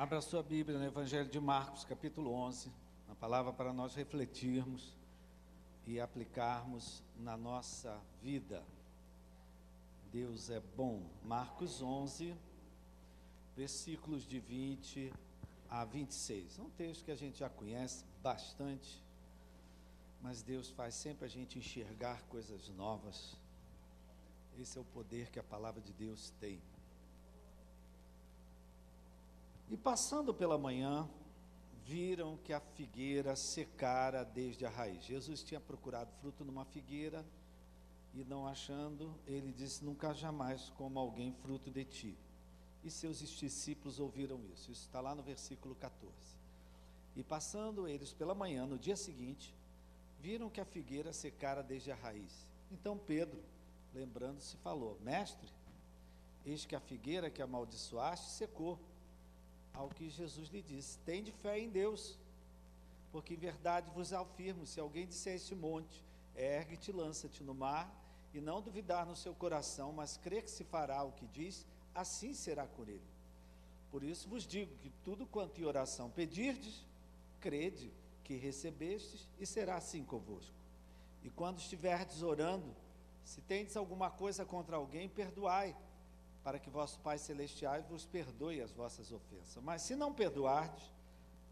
Abra sua Bíblia no Evangelho de Marcos, capítulo 11, uma palavra para nós refletirmos e aplicarmos na nossa vida. Deus é bom. Marcos 11, versículos de 20 a 26. É um texto que a gente já conhece bastante, mas Deus faz sempre a gente enxergar coisas novas. Esse é o poder que a palavra de Deus tem. E passando pela manhã, viram que a figueira secara desde a raiz. Jesus tinha procurado fruto numa figueira e não achando, ele disse: nunca jamais coma alguém fruto de ti. E seus discípulos ouviram isso. Isso está lá no versículo 14. E passando eles pela manhã, no dia seguinte, viram que a figueira secara desde a raiz. Então Pedro, lembrando-se, falou: mestre, eis que a figueira que amaldiçoaste secou. Ao que Jesus lhe disse: tende fé em Deus, porque em verdade vos afirmo, se alguém disser a este monte, ergue-te, lança-te no mar, e não duvidar no seu coração, mas crer que se fará o que diz, assim será com ele. Por isso vos digo que tudo quanto em oração pedirdes, crede que recebestes, e será assim convosco. E quando estiverdes orando, se tendes alguma coisa contra alguém, perdoai, para que vosso Pai Celestial vos perdoe as vossas ofensas. Mas se não perdoardes,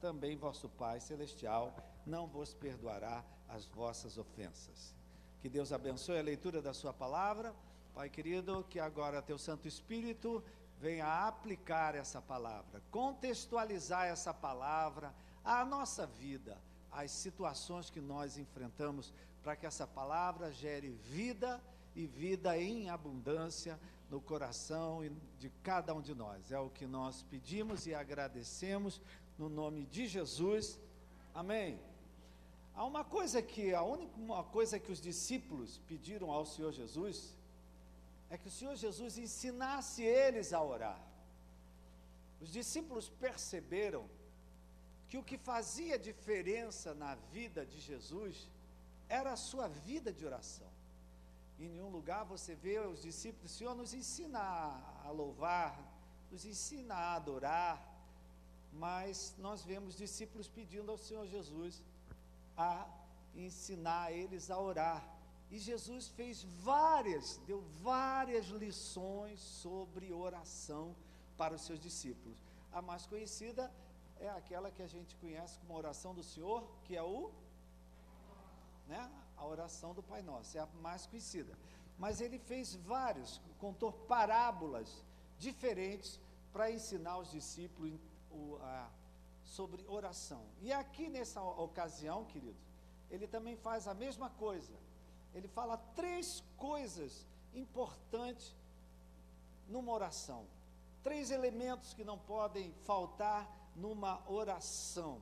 também vosso Pai Celestial não vos perdoará as vossas ofensas. Que Deus abençoe a leitura da sua palavra. Pai querido, que agora teu Santo Espírito venha aplicar essa palavra, contextualizar essa palavra à nossa vida, às situações que nós enfrentamos, para que essa palavra gere vida e vida em abundância no coração de cada um de nós. É o que nós pedimos e agradecemos no nome de Jesus. Amém. Há uma coisa que, a única coisa que os discípulos pediram ao Senhor Jesus, é que o Senhor Jesus ensinasse eles a orar. Os discípulos perceberam que o que fazia diferença na vida de Jesus era a sua vida de oração. Em nenhum lugar você vê os discípulos: Senhor, nos ensina a louvar, nos ensina a adorar, mas nós vemos discípulos pedindo ao Senhor Jesus a ensinar eles a orar. E Jesus deu várias lições sobre oração para os seus discípulos. A mais conhecida é aquela que a gente conhece como a oração do Senhor, que é a oração do Pai Nosso, é a mais conhecida. Mas ele fez contou parábolas diferentes para ensinar os discípulos sobre oração. E aqui nessa ocasião, queridos, ele também faz a mesma coisa. Ele fala 3 coisas importantes numa oração. 3 elementos que não podem faltar numa oração.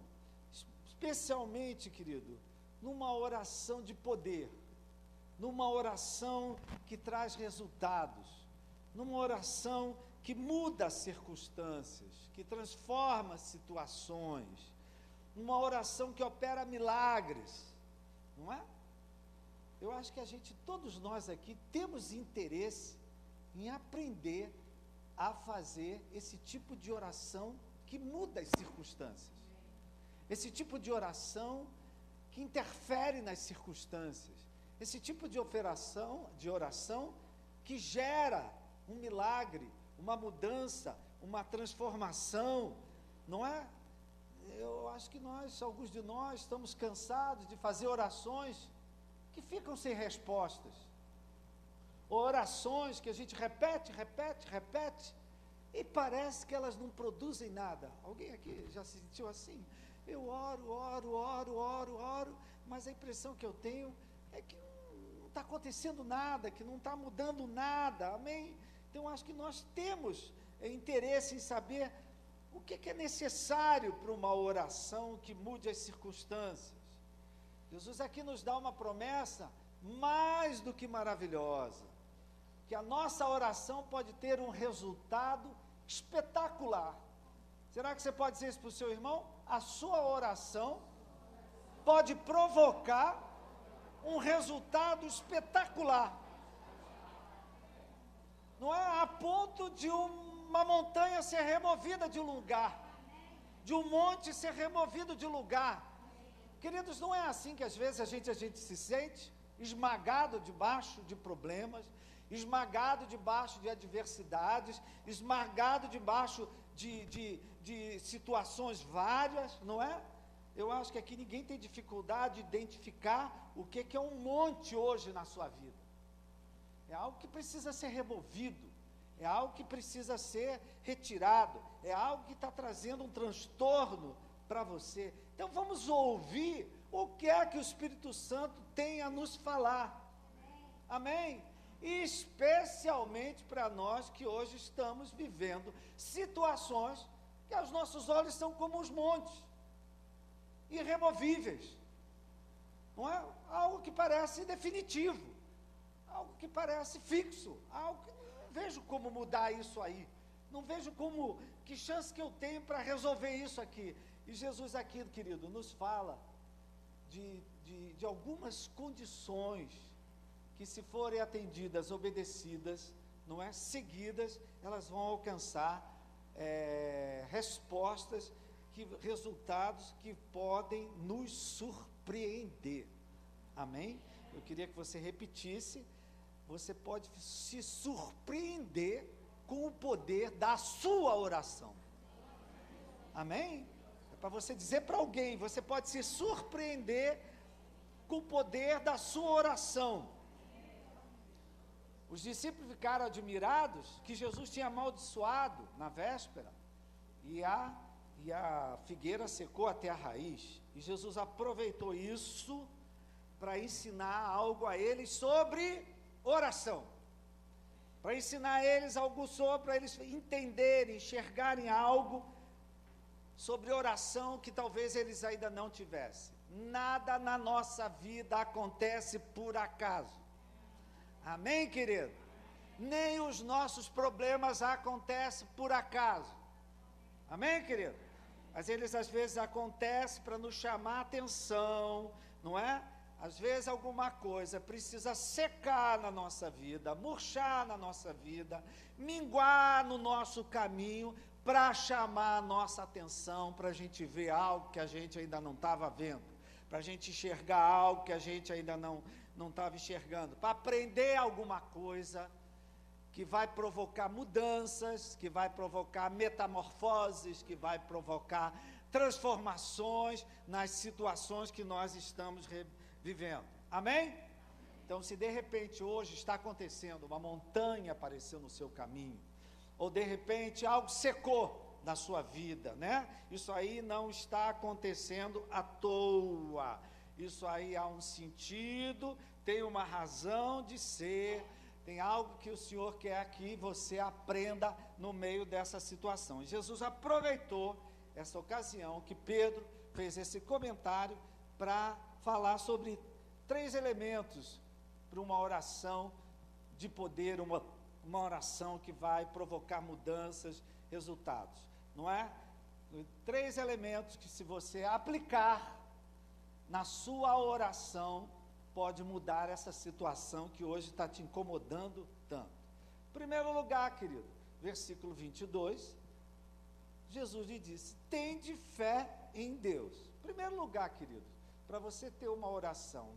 Especialmente, querido, numa oração de poder, numa oração que traz resultados, numa oração que muda as circunstâncias, que transforma situações, numa oração que opera milagres, não é? Eu acho que todos nós aqui temos interesse em aprender a fazer esse tipo de oração que muda as circunstâncias, esse tipo de oração que interfere nas circunstâncias, esse tipo de oração que gera um milagre, uma mudança, uma transformação, não é? Eu acho que alguns de nós estamos cansados de fazer orações que ficam sem respostas, orações que a gente repete, e parece que elas não produzem nada. Alguém aqui já se sentiu assim? Eu oro, mas a impressão que eu tenho é que não está acontecendo nada, que não está mudando nada, amém? Então acho que nós temos interesse em saber o que é necessário para uma oração que mude as circunstâncias. Jesus aqui nos dá uma promessa mais do que maravilhosa, que a nossa oração pode ter um resultado espetacular. Será que você pode dizer isso para o seu irmão? A sua oração pode provocar um resultado espetacular. Não é a ponto de uma montanha ser removida de um lugar. de um monte ser removido de lugar. Queridos, não é assim que às vezes a gente se sente esmagado debaixo de problemas, esmagado debaixo de adversidades, esmagado debaixo de situações várias, não é? Eu acho que aqui ninguém tem dificuldade de identificar o que é um monte hoje na sua vida. É algo que precisa ser removido, é algo que precisa ser retirado, é algo que está trazendo um transtorno para você. Então vamos ouvir o que é que o Espírito Santo tem a nos falar. Amém? E especialmente para nós que hoje estamos vivendo situações que aos nossos olhos são como os montes, irremovíveis, não é? Algo que parece definitivo, algo que parece fixo, algo que não vejo como mudar isso aí, não vejo que chance que eu tenho para resolver isso aqui. E Jesus aqui, querido, nos fala de algumas condições que, se forem atendidas, obedecidas, não é, seguidas, elas vão alcançar respostas, resultados que podem nos surpreender. Amém? Eu queria que você repetisse. Você pode se surpreender com o poder da sua oração. Amém? É para você dizer para alguém, você pode se surpreender com o poder da sua oração. Os discípulos ficaram admirados que Jesus tinha amaldiçoado na véspera, e a figueira secou até a raiz, e Jesus aproveitou isso para ensinar algo a eles sobre oração, para ensinar a eles algo para eles entenderem, enxergarem algo sobre oração que talvez eles ainda não tivessem. Nada na nossa vida acontece por acaso. Amém, querido? Nem os nossos problemas acontecem por acaso. Amém, querido? Mas eles às vezes acontecem para nos chamar a atenção, não é? Às vezes alguma coisa precisa secar na nossa vida, murchar na nossa vida, minguar no nosso caminho, para chamar a nossa atenção, para a gente ver algo que a gente ainda não estava vendo, para a gente enxergar algo que a gente ainda não estava enxergando, para aprender alguma coisa que vai provocar mudanças, que vai provocar metamorfoses, que vai provocar transformações nas situações que nós estamos vivendo. Amém? Então, se de repente hoje está acontecendo, uma montanha apareceu no seu caminho, ou de repente algo secou na sua vida, né? Isso aí não está acontecendo à toa. Isso aí há um sentido, tem uma razão de ser, tem algo que o Senhor quer que você aprenda no meio dessa situação. E Jesus aproveitou essa ocasião que Pedro fez esse comentário para falar sobre 3 elementos para uma oração de poder, uma oração que vai provocar mudanças, resultados, não é? 3 elementos que, se você aplicar na sua oração, pode mudar essa situação que hoje está te incomodando tanto. Em primeiro lugar, querido, versículo 22, Jesus lhe disse: tende fé em Deus. Em primeiro lugar, querido, para você ter uma oração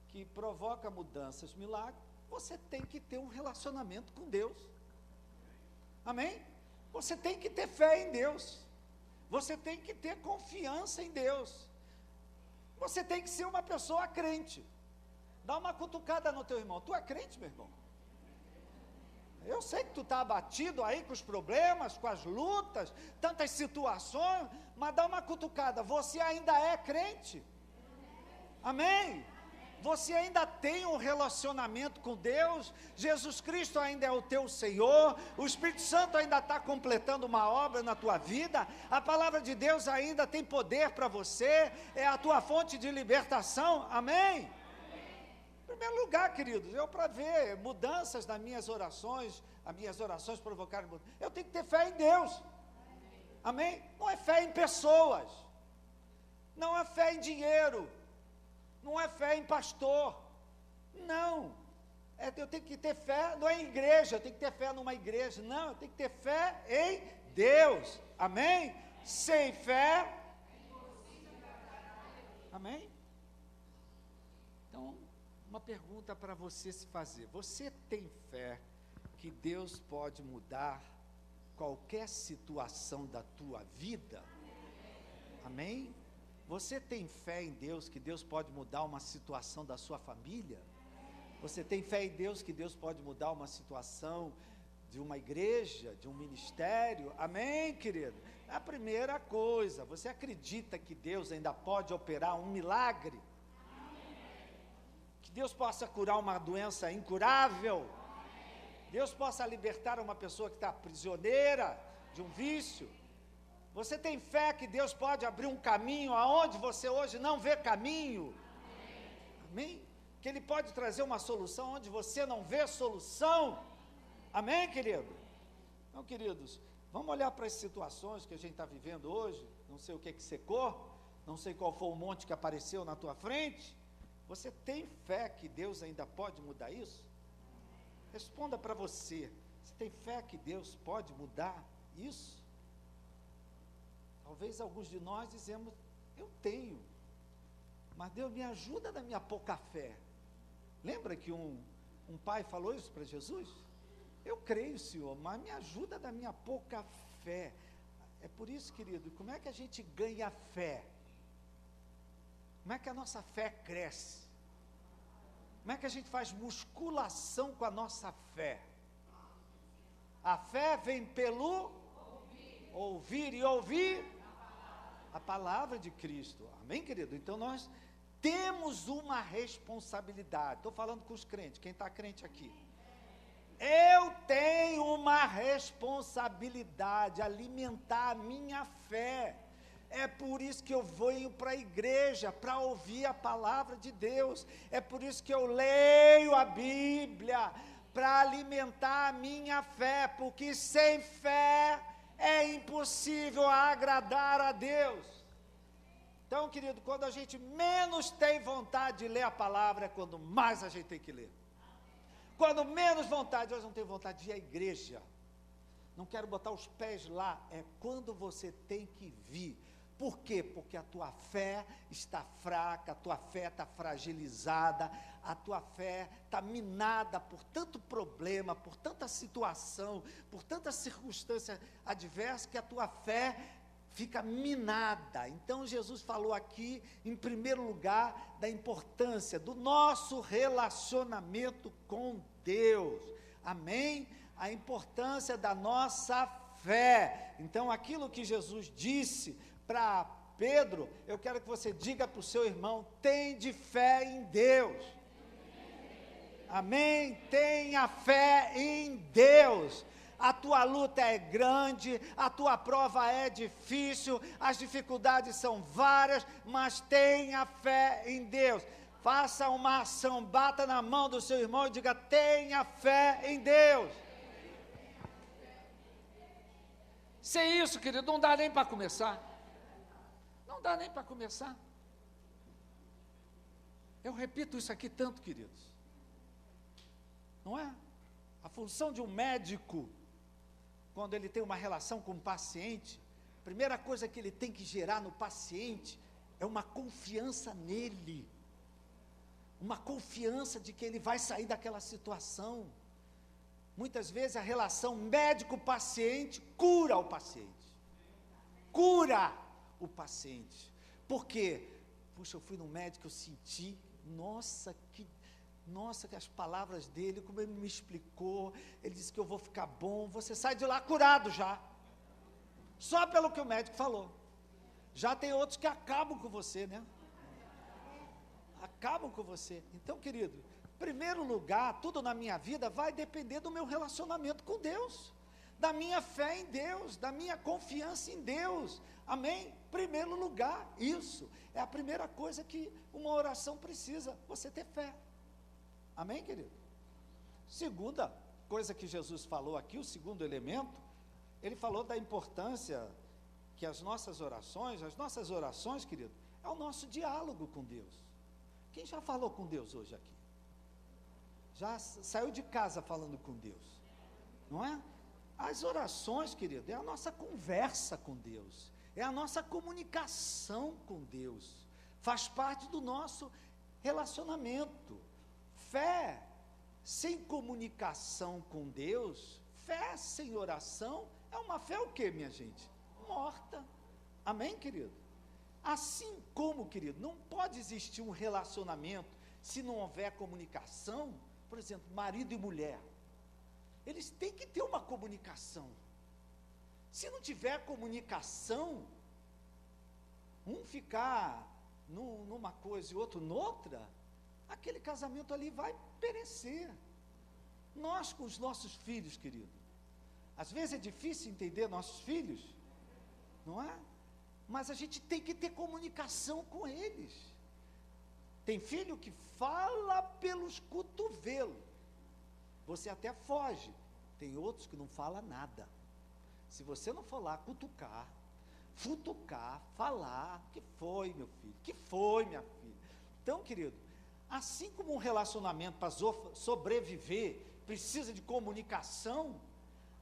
que provoca mudanças, milagres, você tem que ter um relacionamento com Deus. Amém? Você tem que ter fé em Deus. Você tem que ter confiança em Deus. Você tem que ser uma pessoa crente. Dá uma cutucada no teu irmão. Tu é crente, meu irmão? Eu sei que tu está abatido aí com os problemas, com as lutas, tantas situações, mas dá uma cutucada. Você ainda é crente? Amém? Você ainda tem um relacionamento com Deus? Jesus Cristo ainda é o teu Senhor? O Espírito Santo ainda está completando uma obra na tua vida? A palavra de Deus ainda tem poder para você? É a tua fonte de libertação? Amém? Em primeiro lugar, queridos, eu, para ver mudanças nas minhas orações, as minhas orações provocarem mudanças, eu tenho que ter fé em Deus. Amém? Não é fé em pessoas, não é fé em dinheiro, não é fé em pastor, não, eu tenho que ter fé, não é em igreja, eu tenho que ter fé numa igreja, não, eu tenho que ter fé em Deus. Amém? Sem fé. Amém? Então, uma pergunta para você se fazer. Você tem fé que Deus pode mudar qualquer situação da tua vida? Amém? Você tem fé em Deus que Deus pode mudar uma situação da sua família? Você tem fé em Deus que Deus pode mudar uma situação de uma igreja, de um ministério? Amém, querido? A primeira coisa, você acredita que Deus ainda pode operar um milagre? Que Deus possa curar uma doença incurável? Deus possa libertar uma pessoa que está prisioneira de um vício? Você tem fé que Deus pode abrir um caminho aonde você hoje não vê caminho? Amém? Que Ele pode trazer uma solução onde você não vê solução? Amém, querido? Então, queridos, vamos olhar para as situações que a gente está vivendo hoje. Não sei o que secou, não sei qual foi o monte que apareceu na tua frente. Você tem fé que Deus ainda pode mudar isso? Responda para você. Você tem fé que Deus pode mudar isso? Talvez alguns de nós dizemos, eu tenho, mas Deus me ajuda na minha pouca fé. Lembra que um pai falou isso para Jesus? Eu creio, Senhor, mas me ajuda na minha pouca fé. É por isso, querido, como é que a gente ganha fé? Como é que a nossa fé cresce? Como é que a gente faz musculação com a nossa fé? A fé vem pelo ouvir e ouvir a palavra de Cristo. Amém, querido? Então nós temos uma responsabilidade. Estou falando com os crentes, quem está crente aqui. Eu tenho uma responsabilidade, alimentar a minha fé. É por isso que eu venho para a igreja, para ouvir a palavra de Deus. É por isso que eu leio a Bíblia, para alimentar a minha fé, porque sem fé é impossível agradar a Deus. Então, querido, quando a gente menos tem vontade de ler a palavra, é quando mais a gente tem que ler. Quando menos vontade, hoje não tenho vontade de ir à igreja, não quero botar os pés lá, é quando você tem que vir. Por quê? Porque a tua fé está fraca, a tua fé está fragilizada, a tua fé está minada por tanto problema, por tanta situação, por tanta circunstância adversa, que a tua fé fica minada. Então Jesus falou aqui, em primeiro lugar, da importância do nosso relacionamento com Deus. Amém? A importância da nossa fé. Então aquilo que Jesus disse para Pedro, eu quero que você diga para o seu irmão, tem de fé em Deus. Amém? Tenha fé em Deus. A tua luta é grande, a tua prova é difícil, as dificuldades são várias, mas tenha fé em Deus. Faça uma ação, bata na mão do seu irmão e diga, tenha fé em Deus. Sem isso, querido, não dá nem para começar. Não dá nem para começar. Eu repito isso aqui tanto, queridos. Não é? A função de um médico, quando ele tem uma relação com o paciente, a primeira coisa que ele tem que gerar no paciente é uma confiança nele, uma confiança de que ele vai sair daquela situação. Muitas vezes a relação médico-paciente cura o paciente, cura o paciente. Por quê? Puxa, eu fui no médico, eu senti, nossa, que as palavras dele, como ele me explicou, ele disse que eu vou ficar bom, você sai de lá curado já, só pelo que o médico falou. Já tem outros que acabam com você, né? Acabam com você. Então, querido, em primeiro lugar, tudo na minha vida vai depender do meu relacionamento com Deus, da minha fé em Deus, da minha confiança em Deus. Amém? Primeiro lugar, isso é a primeira coisa que uma oração precisa, você ter fé. Amém, querido? Segunda coisa que Jesus falou aqui, o segundo elemento, ele falou da importância que as nossas orações, querido, é o nosso diálogo com Deus. Quem já falou com Deus hoje aqui? Já saiu de casa falando com Deus, não é? As orações, querido, é a nossa conversa com Deus, é a nossa comunicação com Deus, faz parte do nosso relacionamento. Fé sem comunicação com Deus, fé sem oração, é uma fé o quê, minha gente? Morta. Amém, querido? Assim como, querido, não pode existir um relacionamento se não houver comunicação. Por exemplo, marido e mulher, eles têm que ter uma comunicação. Se não tiver comunicação, um ficar numa coisa e outro noutra, aquele casamento ali vai perecer. Nós com os nossos filhos, querido, às vezes é difícil entender nossos filhos, não é? Mas a gente tem que ter comunicação com eles. Tem filho que fala pelos cotovelos, você até foge. Tem outros que não falam nada. Se você não for lá cutucar, futucar, falar, que foi, meu filho? Que foi, minha filha? Então, querido, assim como um relacionamento para sobreviver precisa de comunicação,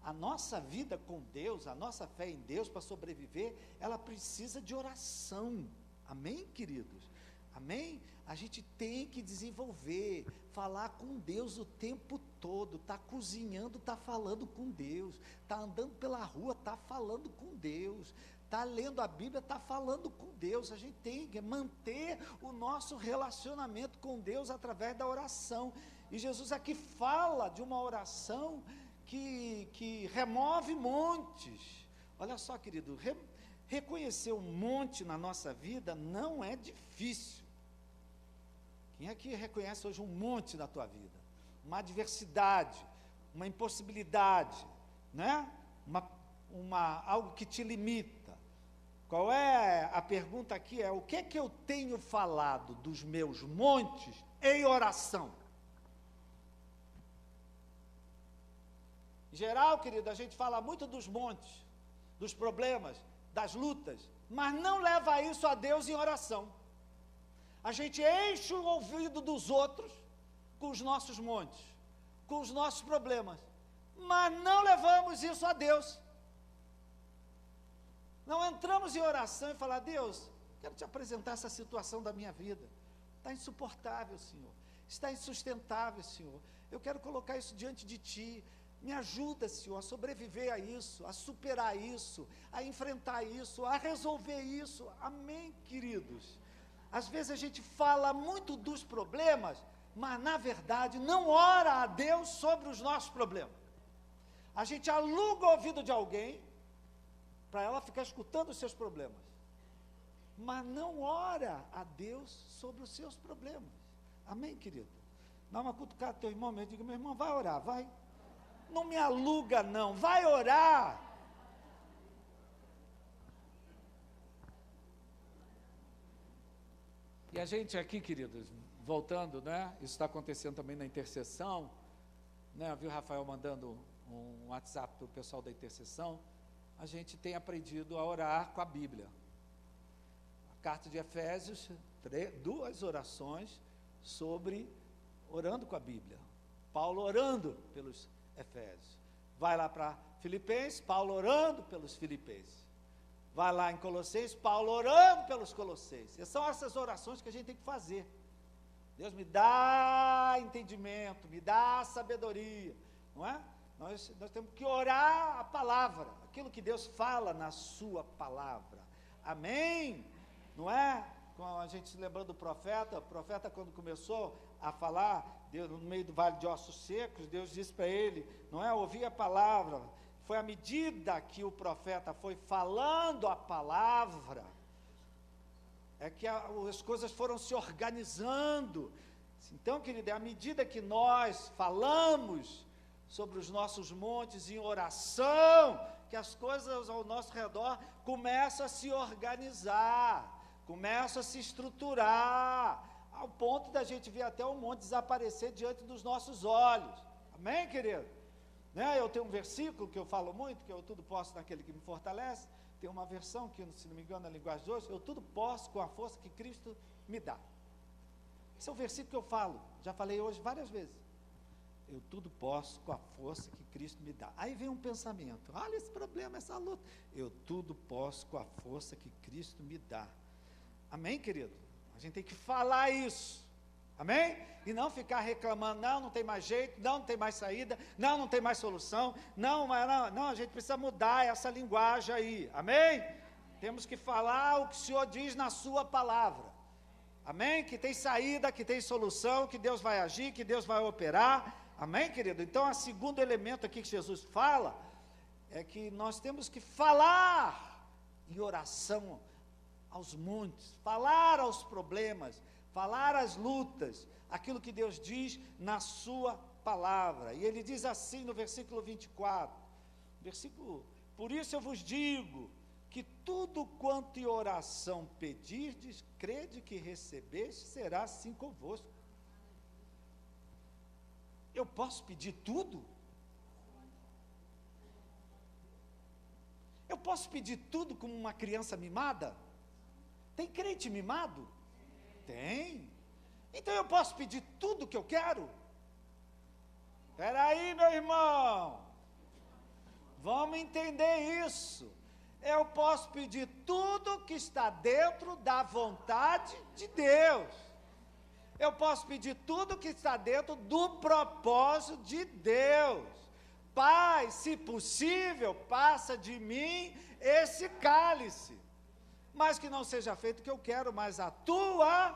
a nossa vida com Deus, a nossa fé em Deus para sobreviver, ela precisa de oração. Amém, queridos? Amém? A gente tem que desenvolver, falar com Deus o tempo todo, está cozinhando, está falando com Deus, está andando pela rua, está falando com Deus, está lendo a Bíblia, está falando com Deus. A gente tem que manter o nosso relacionamento com Deus através da oração. E Jesus aqui fala de uma oração que remove montes. Olha só, querido, reconhecer um monte na nossa vida não é difícil. Quem aqui reconhece hoje um monte na tua vida? Uma adversidade, uma impossibilidade, né? Algo que te limita. Qual é a pergunta aqui? O que é que eu tenho falado dos meus montes em oração? Em geral, querido, a gente fala muito dos montes, dos problemas, das lutas, mas não leva isso a Deus em oração. A gente enche o ouvido dos outros com os nossos montes, com os nossos problemas, mas não levamos isso a Deus. Não entramos em oração e falar: Deus, quero te apresentar essa situação da minha vida, está insuportável, Senhor, está insustentável, Senhor, eu quero colocar isso diante de Ti, me ajuda, Senhor, a sobreviver a isso, a superar isso, a enfrentar isso, a resolver isso. Amém, queridos? Às vezes a gente fala muito dos problemas, mas na verdade não ora a Deus sobre os nossos problemas. A gente aluga o ouvido de alguém para ela ficar escutando os seus problemas, mas não ora a Deus sobre os seus problemas. Amém, querido? Dá uma cutucada teu irmão, eu digo: meu irmão, vai orar, vai. Não me aluga não, vai orar. E a gente aqui, queridos, voltando, né? Isso está acontecendo também na intercessão, né? Viu o Rafael mandando um WhatsApp para o pessoal da intercessão. A gente tem aprendido a orar com a Bíblia. A carta de Efésios, 2 orações sobre orando com a Bíblia. Paulo orando pelos Efésios. Vai lá para Filipenses, Paulo orando pelos Filipenses. Vai lá em Colossenses, Paulo orando pelos Colossenses. E são essas orações que a gente tem que fazer. Deus me dá entendimento, me dá sabedoria, não é? Nós temos que orar a palavra, aquilo que Deus fala na sua palavra. Amém? Não é? Com a gente se lembrando do profeta, o profeta quando começou a falar, Deus, no meio do vale de ossos secos, Deus disse para ele, não é? Ouvir a palavra. Foi à medida que o profeta foi falando a palavra, é que as coisas foram se organizando. Então, querido, é à medida que nós falamos sobre os nossos montes em oração, que as coisas ao nosso redor começam a se organizar, começam a se estruturar, ao ponto da gente ver até o monte desaparecer diante dos nossos olhos. Amém, querido? Né? Eu tenho um versículo que eu falo muito, que eu tudo posso naquele que me fortalece. Tem uma versão que, se não me engano, na linguagem de hoje, eu tudo posso com a força que Cristo me dá. Esse é um versículo que eu falo, já falei hoje várias vezes. eu tudo posso com a força que Cristo me dá. Aí vem um pensamento, olha esse problema, essa luta. Eu tudo posso com a força que Cristo me dá. Amém, querido? A gente tem que falar isso. Amém? E não ficar reclamando, não tem mais jeito, não tem mais saída, não tem mais solução, não, a gente precisa mudar essa linguagem aí. Amém? Temos que falar o que o Senhor diz na sua palavra. Amém? Que tem saída, que tem solução, que Deus vai agir, que Deus vai operar. Amém, querido? Então, o segundo elemento aqui que Jesus fala, é que nós temos que falar em oração aos montes, falar aos problemas, falar às lutas, aquilo que Deus diz na sua palavra. E ele diz assim no versículo 24, por isso eu vos digo, que tudo quanto em oração pedirdes, crede que recebeste, será assim convosco. Eu posso pedir tudo? Eu posso pedir tudo como uma criança mimada? Tem crente mimado? Tem. Então eu posso pedir tudo que eu quero? Espera aí, meu irmão. Vamos entender isso. Eu posso pedir tudo que está dentro da vontade de Deus. Eu posso pedir tudo que está dentro do propósito de Deus. Pai, se possível, passa de mim esse cálice, mas que não seja feito o que eu quero, mas a tua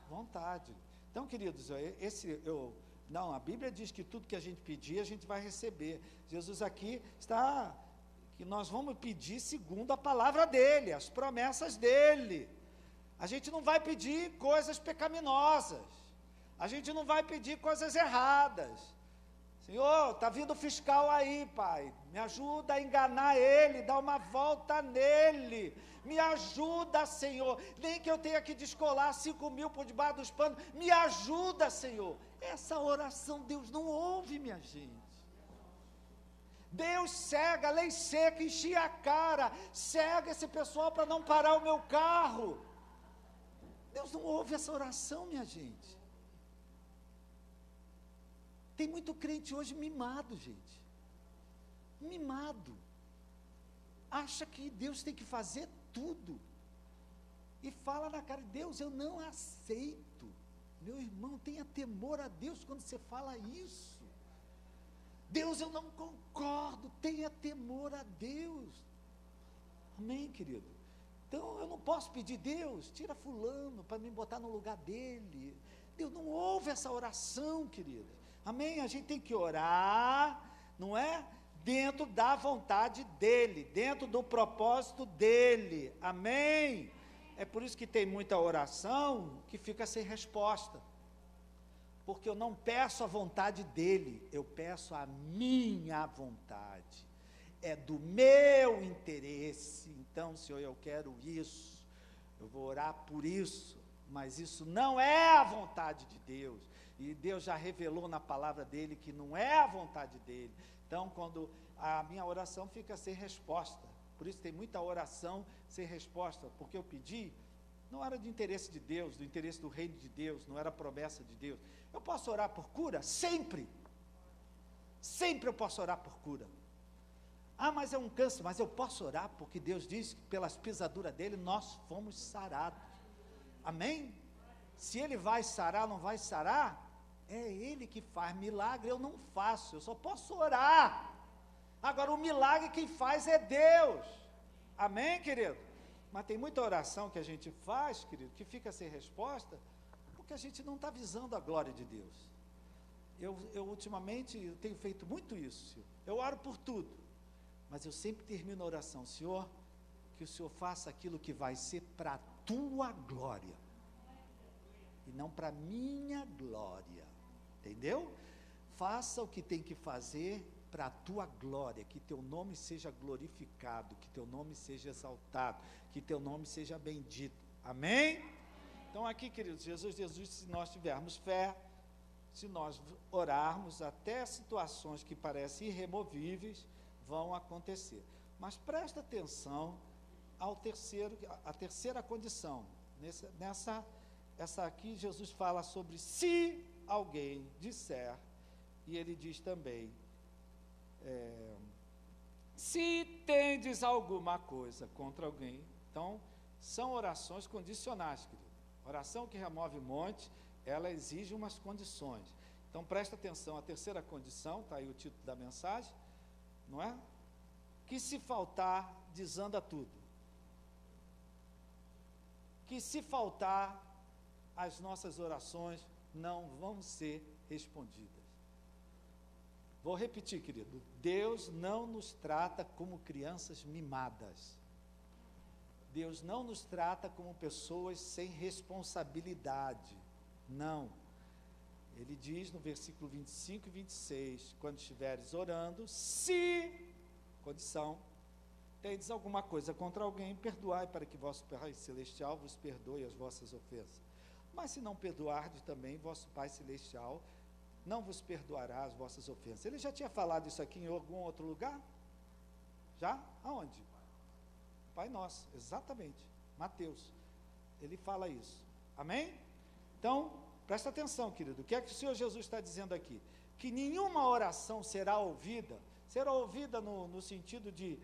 vontade. Então, queridos, a Bíblia diz que tudo que a gente pedir, a gente vai receber. Jesus aqui está, que nós vamos pedir segundo a palavra dele, as promessas dele. A gente não vai pedir coisas pecaminosas, a gente não vai pedir coisas erradas. Senhor, está vindo o fiscal aí, Pai, me ajuda a enganar ele, dar uma volta nele, me ajuda, Senhor, nem que eu tenha que descolar 5.000 por debaixo dos panos, me ajuda, Senhor. Essa oração Deus não ouve, minha gente. Deus cega, lei seca, enchia a cara, cega esse pessoal para não parar o meu carro. Deus não ouve essa oração, minha gente. Tem muito crente hoje mimado, gente. Mimado. Acha que Deus tem que fazer tudo. E fala na cara de Deus, eu não aceito. Meu irmão, tenha temor a Deus quando você fala isso. Deus, eu não concordo, tenha temor a Deus. Amém, querido? Então, eu não posso pedir, Deus, tira fulano para me botar no lugar dele. Deus não ouve essa oração, querido. Amém? A gente tem que orar, não é? Dentro da vontade dele, dentro do propósito dele. Amém? É por isso que tem muita oração que fica sem resposta. Porque eu não peço a vontade dele, eu peço a minha vontade. É do meu interesse. Então, Senhor, eu quero isso, eu vou orar por isso, mas isso não é a vontade de Deus, e Deus já revelou na palavra dele que não é a vontade dele. Então, quando a minha oração fica sem resposta, por isso tem muita oração sem resposta, porque eu pedi, não era de interesse de Deus, do interesse do reino de Deus, não era promessa de Deus. Eu posso orar por cura? Sempre eu posso orar por cura. Ah, mas é um câncer, mas eu posso orar, porque Deus diz que pelas pisaduras dele nós fomos sarados. Amém? Se ele vai sarar, não vai sarar, é ele que faz milagre, eu não faço, eu só posso orar. Agora o milagre quem faz é Deus. Amém, querido? Mas tem muita oração que a gente faz, querido, que fica sem resposta, porque a gente não está visando a glória de Deus. Eu ultimamente tenho feito muito isso, Senhor. Eu oro por tudo, mas eu sempre termino a oração, Senhor, que o Senhor faça aquilo que vai ser para a tua glória, e não para a minha glória, entendeu? Faça o que tem que fazer para a tua glória, que teu nome seja glorificado, que teu nome seja exaltado, que teu nome seja bendito, amém? Então aqui, queridos, Jesus, se nós tivermos fé, se nós orarmos, até situações que parecem irremovíveis, vão acontecer. Mas presta atenção à terceira condição. Essa aqui Jesus fala sobre se alguém disser E ele diz também, se tendes alguma coisa contra alguém. Então, são orações condicionais, querido. Oração que remove monte, ela exige umas condições. Então, presta atenção, a terceira condição, está aí o título da mensagem, não é? Que se faltar, desanda tudo. Que se faltar, as nossas orações não vão ser respondidas. Vou repetir, querido. Deus não nos trata como crianças mimadas. Deus não nos trata como pessoas sem responsabilidade. Não. Ele diz no versículo 25 e 26, quando estiveres orando, se, condição, tendes alguma coisa contra alguém, perdoai para que vosso Pai Celestial vos perdoe as vossas ofensas. Mas se não perdoardes também, vosso Pai Celestial não vos perdoará as vossas ofensas. Ele já tinha falado isso aqui em algum outro lugar? Já? Aonde? Pai Nosso, exatamente, Mateus. Ele fala isso. Amém? Então, presta atenção, querido. O que é que o Senhor Jesus está dizendo aqui? Que nenhuma oração será ouvida no sentido de,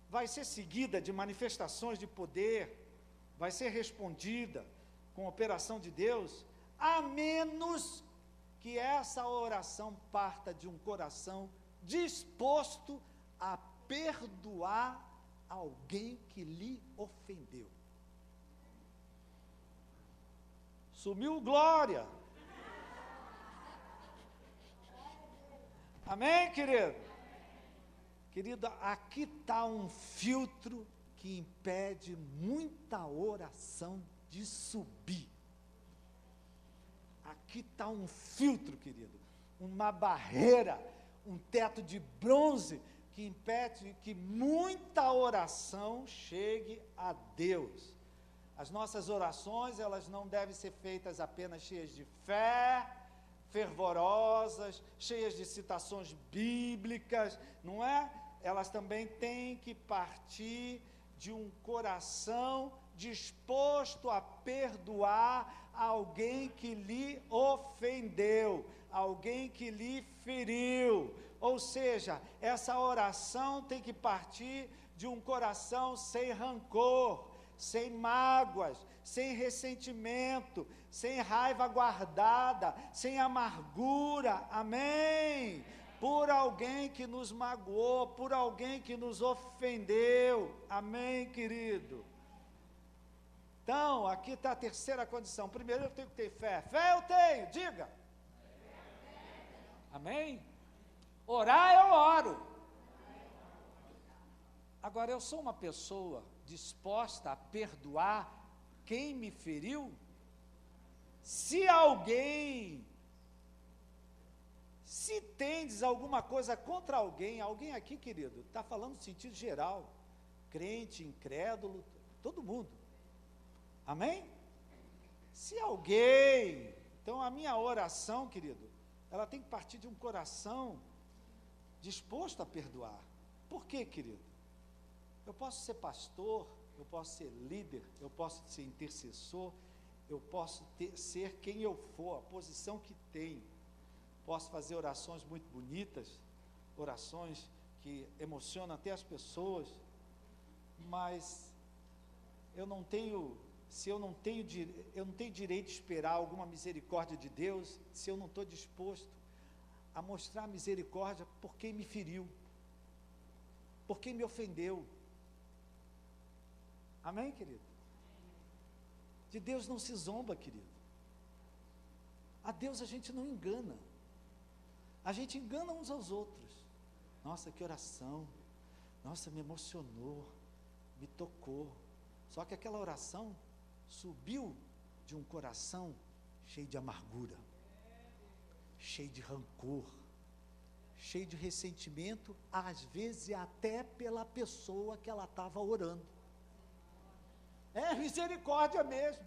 vai ser seguida de manifestações de poder, vai ser respondida com a operação de Deus, a menos que essa oração parta de um coração disposto a perdoar alguém que lhe ofendeu. Sumiu glória. Amém, querido? Querida, aqui está um filtro que impede muita oração de subir. Aqui está um filtro, querido, uma barreira, um teto de bronze que impede que muita oração chegue a Deus. As nossas orações, elas não devem ser feitas apenas cheias de fé, fervorosas, cheias de citações bíblicas, não é? Elas também têm que partir de um coração disposto a perdoar alguém que lhe ofendeu, alguém que lhe feriu. Ou seja, essa oração tem que partir de um coração sem rancor, sem mágoas, sem ressentimento, sem raiva guardada, sem amargura, amém? Por alguém que nos magoou, por alguém que nos ofendeu, amém, querido? Então, aqui está a terceira condição. Primeiro, eu tenho que ter fé. Fé eu tenho, diga. Amém? Orar eu oro. Agora, eu sou uma pessoa disposta a perdoar quem me feriu? Se tendes alguma coisa contra alguém aqui, querido, está falando no sentido geral, crente, incrédulo, todo mundo. Amém? Se alguém, então a minha oração, querido, ela tem que partir de um coração disposto a perdoar. Por quê, querido? Eu posso ser pastor, eu posso ser líder, eu posso ser intercessor, eu posso ser quem eu for, a posição que tenho. Posso fazer orações muito bonitas, orações que emocionam até as pessoas, mas eu não tenho direito de esperar alguma misericórdia de Deus, se eu não estou disposto a mostrar misericórdia por quem me feriu, por quem me ofendeu. Amém, querido? De Deus não se zomba, querido. A Deus a gente não engana. A gente engana uns aos outros. Nossa, que oração. Nossa, me emocionou, me tocou. Só que aquela oração subiu de um coração cheio de amargura, cheio de rancor, cheio de ressentimento, às vezes até pela pessoa que ela estava orando. É misericórdia mesmo.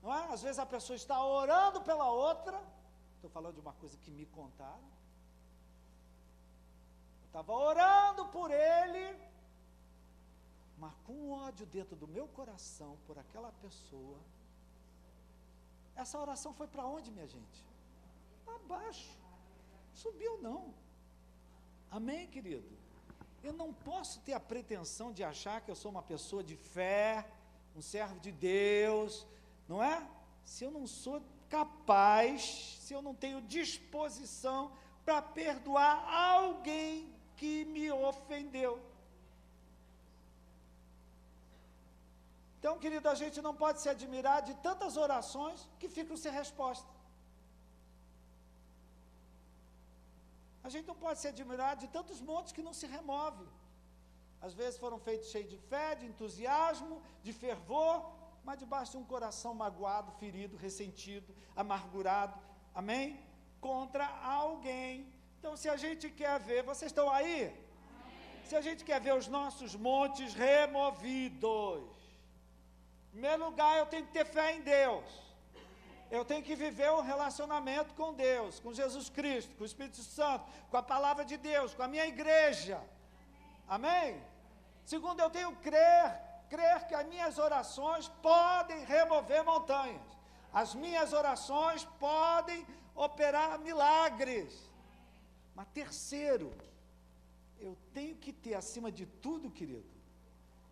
Não é? Às vezes a pessoa está orando pela outra. Estou falando de uma coisa que me contaram. Eu estava orando por ele, mas com ódio dentro do meu coração por aquela pessoa. Essa oração foi para onde, minha gente? abaixo. Subiu não. Amém, querido? Eu não posso ter a pretensão de achar que eu sou uma pessoa de fé, um servo de Deus, não é? Se eu não sou capaz, se eu não tenho disposição para perdoar alguém que me ofendeu. Então, querido, a gente não pode se admirar de tantas orações que ficam sem resposta. A gente não pode se admirar de tantos montes que não se removem. Às vezes foram feitos cheios de fé, de entusiasmo, de fervor, mas debaixo de um coração magoado, ferido, ressentido, amargurado, amém? Contra alguém. Então, se a gente quer ver, vocês estão aí? Amém. Se a gente quer ver os nossos montes removidos, em primeiro lugar, eu tenho que ter fé em Deus. Eu tenho que viver um relacionamento com Deus, com Jesus Cristo, com o Espírito Santo, com a palavra de Deus, com a minha igreja. Amém? Segundo, eu tenho que crer que as minhas orações podem remover montanhas. As minhas orações podem operar milagres. Mas terceiro, eu tenho que ter, acima de tudo, querido,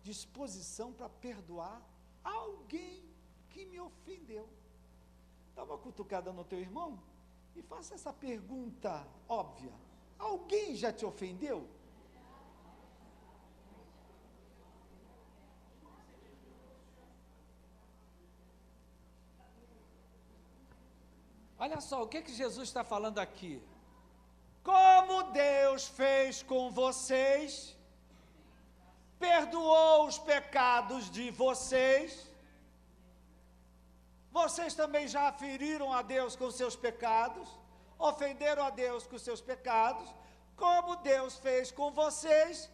disposição para perdoar alguém que me ofendeu. Dá uma cutucada no teu irmão e faça essa pergunta óbvia. Alguém já te ofendeu? Olha só, o que Jesus está falando aqui? Como Deus fez com vocês, perdoou os pecados de vocês, vocês também já feriram a Deus com seus pecados, ofenderam a Deus com seus pecados, como Deus fez com vocês,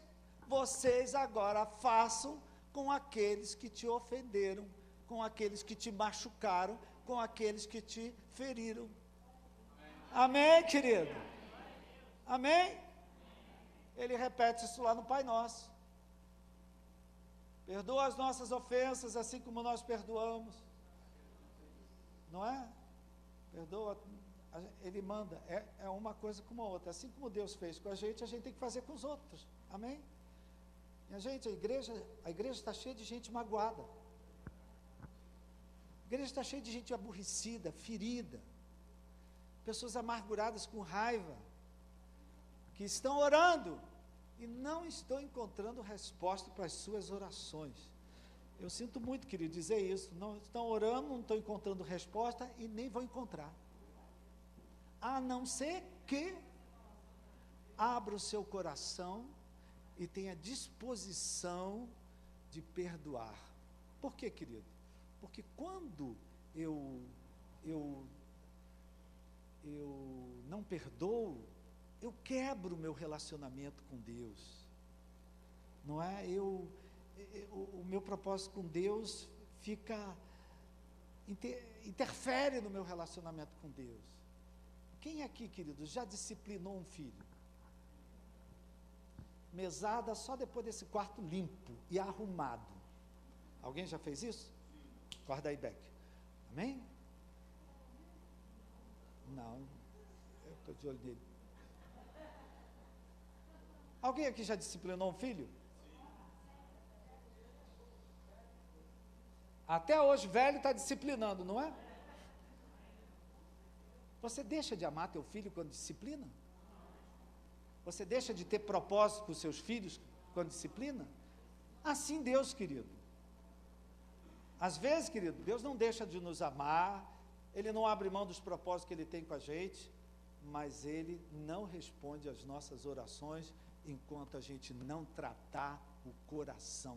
vocês agora façam com aqueles que te ofenderam, com aqueles que te machucaram, com aqueles que te feriram. Amém, querido? Amém? Ele repete isso lá no Pai Nosso. Perdoa as nossas ofensas, assim como nós perdoamos. Não é? Perdoa, ele manda, é uma coisa como a outra. Assim como Deus fez com a gente tem que fazer com os outros. Amém? E a igreja está cheia de gente magoada. A igreja está cheia de gente aborrecida, ferida. Pessoas amarguradas com raiva, que estão orando e não estão encontrando resposta para as suas orações. Eu sinto muito, querido, dizer isso. Não estão orando, não estão encontrando resposta e nem vão encontrar. A não ser que abra o seu coração e tenha disposição de perdoar. Por quê, querido? Porque quando eu não perdoo, eu quebro o meu relacionamento com Deus. Não é? O meu propósito com Deus interfere no meu relacionamento com Deus. Quem aqui, queridos, já disciplinou um filho? Mesada só depois desse quarto limpo e arrumado. Alguém já fez isso? Acorda aí, Beck. Amém? Não, eu estou de olho nele. Alguém aqui já disciplinou um filho? Até hoje, velho está disciplinando, não é? Você deixa de amar teu filho quando disciplina? Você deixa de ter propósito com os seus filhos quando disciplina? Assim Deus, querido. Às vezes, querido, Deus não deixa de nos amar, Ele não abre mão dos propósitos que Ele tem com a gente, mas Ele não responde às nossas orações enquanto a gente não tratar o coração,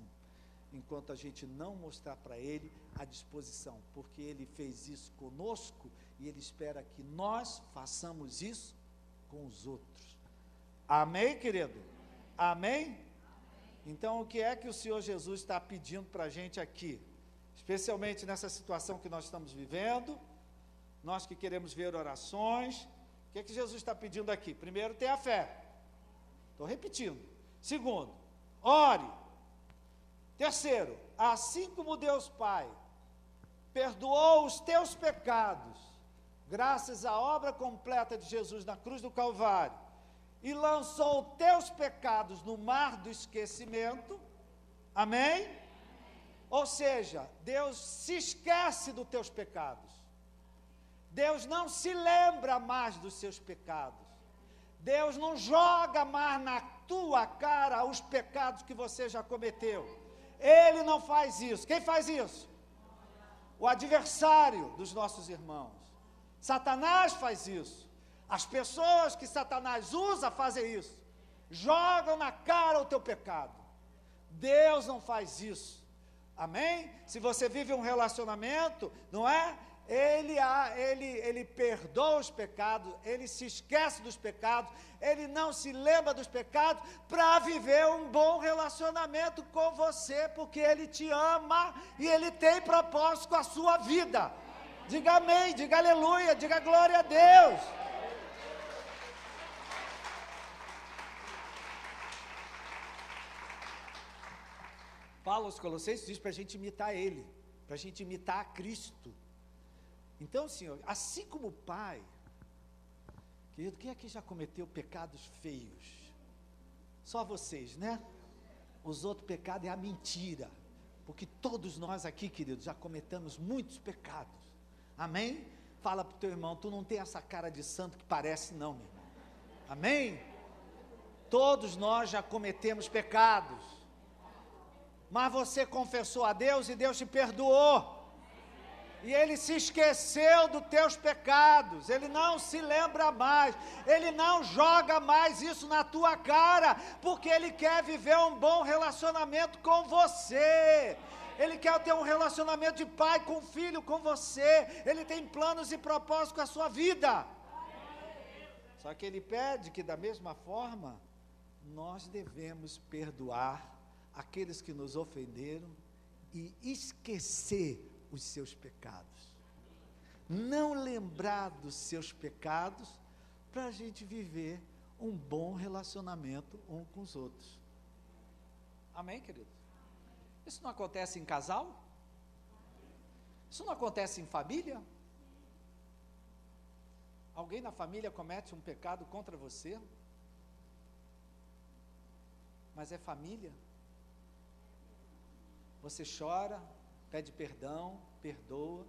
enquanto a gente não mostrar para Ele a disposição, porque Ele fez isso conosco e Ele espera que nós façamos isso com os outros. Amém, querido? Amém? Então, o que é que o Senhor Jesus está pedindo para a gente aqui? Especialmente nessa situação que nós estamos vivendo, nós que queremos ver orações, o que é que Jesus está pedindo aqui? Primeiro, tenha fé. Estou repetindo. Segundo, ore. Terceiro, assim como Deus Pai perdoou os teus pecados, graças à obra completa de Jesus na cruz do Calvário, e lançou os teus pecados no mar do esquecimento, amém? Ou seja, Deus se esquece dos teus pecados, Deus não se lembra mais dos seus pecados, Deus não joga mais na tua cara os pecados que você já cometeu, Ele não faz isso. Quem faz isso? O adversário dos nossos irmãos, Satanás faz isso. As pessoas que Satanás usa fazem isso, jogam na cara o teu pecado. Deus não faz isso, amém? Se você vive um relacionamento, não é? Ele perdoa os pecados, Ele se esquece dos pecados, Ele não se lembra dos pecados, para viver um bom relacionamento com você, porque Ele te ama, e Ele tem propósito com a sua vida. Diga amém, diga aleluia, diga glória a Deus. Paulo aos Colossenses diz para a gente imitar Ele, para a gente imitar a Cristo. Então, Senhor, assim como o Pai, querido, quem aqui já cometeu pecados feios? Só vocês, né? Os outros pecados é a mentira, porque todos nós aqui, queridos, já cometemos muitos pecados, amém? Fala para o teu irmão, tu não tem essa cara de santo que parece não, meu irmão, amém? Todos nós já cometemos pecados, mas você confessou a Deus e Deus te perdoou, e Ele se esqueceu dos teus pecados, Ele não se lembra mais, Ele não joga mais isso na tua cara, porque Ele quer viver um bom relacionamento com você, Ele quer ter um relacionamento de pai com filho com você, Ele tem planos e propósitos com a sua vida, só que Ele pede que da mesma forma, nós devemos perdoar aqueles que nos ofenderam e esquecer os seus pecados, não lembrar dos seus pecados, para a gente viver um bom relacionamento um com os outros, amém, querido? Isso não acontece em casal? Isso não acontece em família? Alguém na família comete um pecado contra você, mas é família, você chora, pede perdão, perdoa,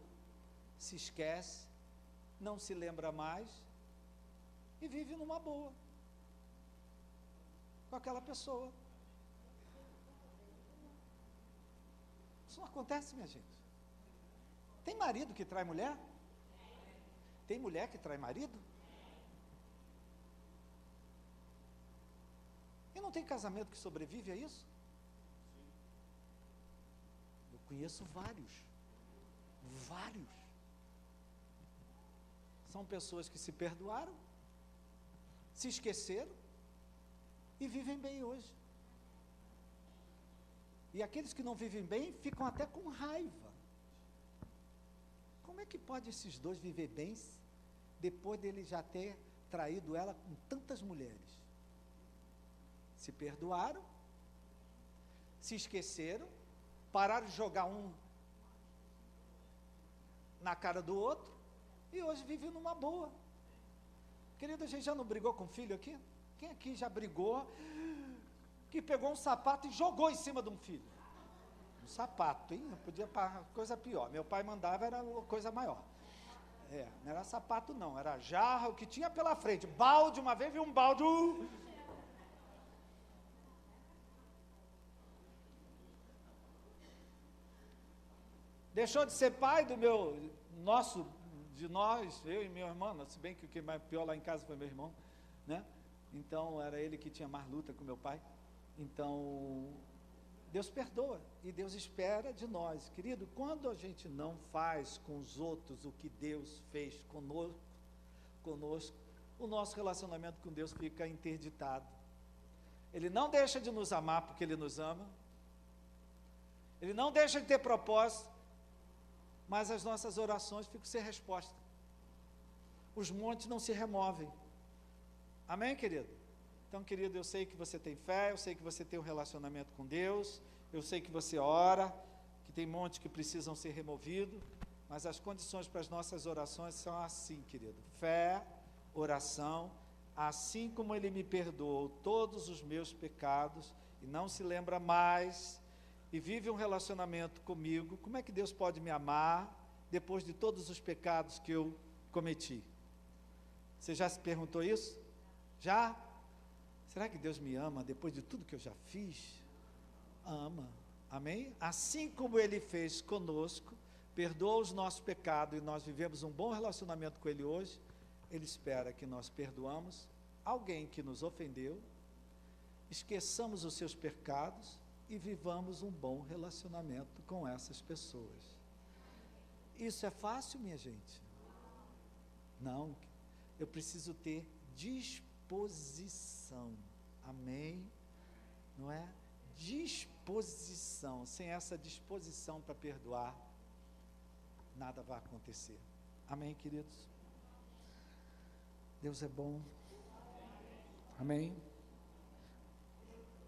se esquece, não se lembra mais, e vive numa boa, com aquela pessoa. Isso não acontece, minha gente. Tem marido que trai mulher? Tem mulher que trai marido? E não tem casamento que sobrevive a isso? Conheço vários, são pessoas que se perdoaram, se esqueceram e vivem bem hoje, e aqueles que não vivem bem ficam até com raiva. Como é que pode esses dois viver bem, depois dele já ter traído ela com tantas mulheres? Se perdoaram, se esqueceram, pararam de jogar um na cara do outro, e hoje vive numa boa. Querido, a gente já não brigou com filho aqui? Quem aqui já brigou, que pegou um sapato e jogou em cima de um filho? Um sapato, hein? Não podia, coisa pior, meu pai mandava, era coisa maior, não era sapato não, era jarra, o que tinha pela frente, balde, uma vez vi um balde, deixou de ser pai de nós, eu e minha irmã, se bem que o que mais pior lá em casa foi meu irmão, né? Então, era ele que tinha mais luta com meu pai. Então, Deus perdoa, e Deus espera de nós. Querido, quando a gente não faz com os outros o que Deus fez conosco, o nosso relacionamento com Deus fica interditado. Ele não deixa de nos amar porque Ele nos ama, Ele não deixa de ter propósito, mas as nossas orações ficam sem resposta, os montes não se removem, amém, querido? Então, querido, eu sei que você tem fé, eu sei que você tem um relacionamento com Deus, eu sei que você ora, que tem montes que precisam ser removidos, Mas as condições para as nossas orações são assim, querido: fé, oração, assim como Ele me perdoou todos os meus pecados, e não se lembra mais, e vive um relacionamento comigo. Como é que Deus pode me amar depois de todos os pecados que eu cometi? Você já se perguntou isso? Já? Será que Deus me ama depois de tudo que eu já fiz? Ama, amém? Assim como Ele fez conosco, perdoa os nossos pecados, e nós vivemos um bom relacionamento com Ele hoje, Ele espera que nós perdoamos alguém que nos ofendeu, esqueçamos os seus pecados e vivamos um bom relacionamento com essas pessoas. Isso é fácil, minha gente? Não, eu preciso ter disposição, amém? Não é? Disposição. Sem essa disposição para perdoar, nada vai acontecer, amém, queridos? Deus é bom, amém?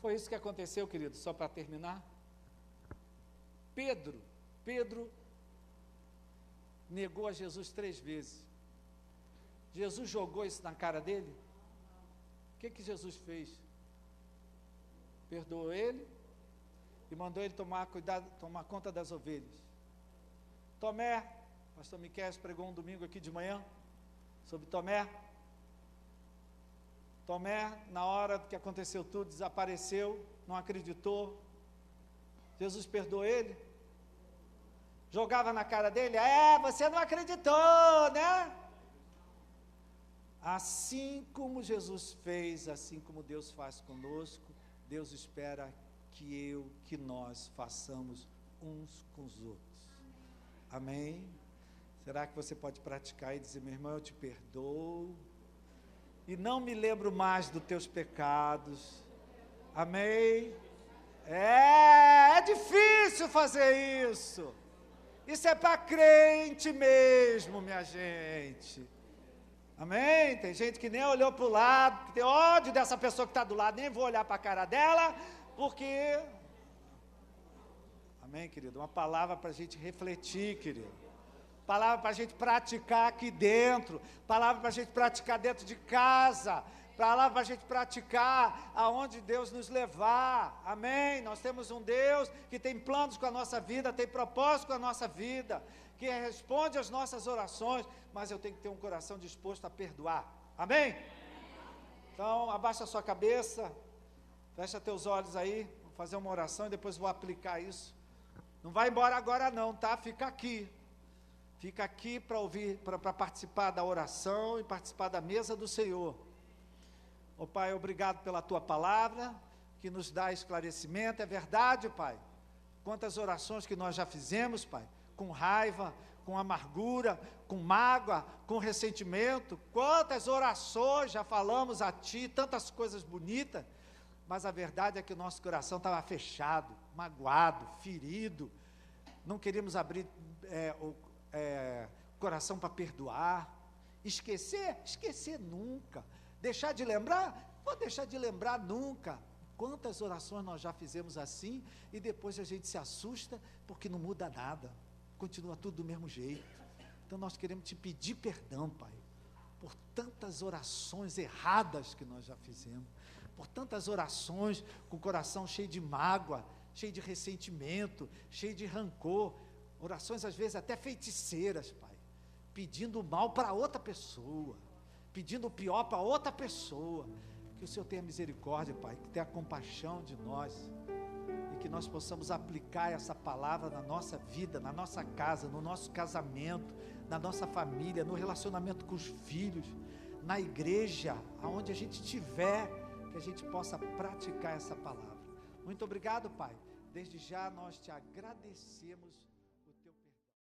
Foi isso que aconteceu, queridos, só para terminar. Pedro negou a Jesus 3 vezes. Jesus jogou isso na cara dele? O que Jesus fez? Perdoou ele e mandou ele tomar conta das ovelhas. Tomé, pastor Miquel pregou um domingo aqui de manhã sobre Tomé. Tomé, na hora que aconteceu tudo, desapareceu, não acreditou. Jesus perdoou ele? Jogava na cara dele: você não acreditou, né? Assim como Jesus fez, assim como Deus faz conosco, Deus espera que nós façamos uns com os outros. Amém? Será que você pode praticar e dizer: meu irmão, eu te perdoo, e não me lembro mais dos teus pecados, amém? É difícil fazer isso, isso é para crente mesmo, minha gente, amém? Tem gente que nem olhou para o lado, que tem ódio dessa pessoa que está do lado, nem vou olhar para a cara dela, porque, amém, querido? Uma palavra para a gente refletir, querido. Palavra para a gente praticar aqui dentro, palavra para a gente praticar dentro de casa, palavra para a gente praticar aonde Deus nos levar, amém? Nós temos um Deus que tem planos com a nossa vida, tem propósito com a nossa vida, que responde às nossas orações, mas eu tenho que ter um coração disposto a perdoar, amém? Então, abaixa a sua cabeça, fecha teus olhos aí, vou fazer uma oração e depois vou aplicar isso. Não vai embora agora não, tá? Fica aqui para ouvir, para participar da oração e participar da mesa do Senhor. Ó Pai, obrigado pela Tua palavra, que nos dá esclarecimento. É verdade, Pai, quantas orações que nós já fizemos, Pai, com raiva, com amargura, com mágoa, com ressentimento, quantas orações já falamos a Ti, tantas coisas bonitas, mas a verdade é que o nosso coração estava fechado, magoado, ferido, não queríamos abrir coração para perdoar, esquecer nunca, deixar de lembrar, vou deixar de lembrar nunca. Quantas orações nós já fizemos assim, e depois a gente se assusta, porque não muda nada, continua tudo do mesmo jeito. Então nós queremos te pedir perdão, Pai, por tantas orações erradas que nós já fizemos, por tantas orações com o coração cheio de mágoa, cheio de ressentimento, cheio de rancor, orações às vezes até feiticeiras, Pai, pedindo o mal para outra pessoa, pedindo o pior para outra pessoa. Que o Senhor tenha misericórdia, Pai, que tenha compaixão de nós, e que nós possamos aplicar essa palavra na nossa vida, na nossa casa, no nosso casamento, na nossa família, no relacionamento com os filhos, na igreja, aonde a gente estiver, que a gente possa praticar essa palavra. Muito obrigado, Pai, desde já nós te agradecemos.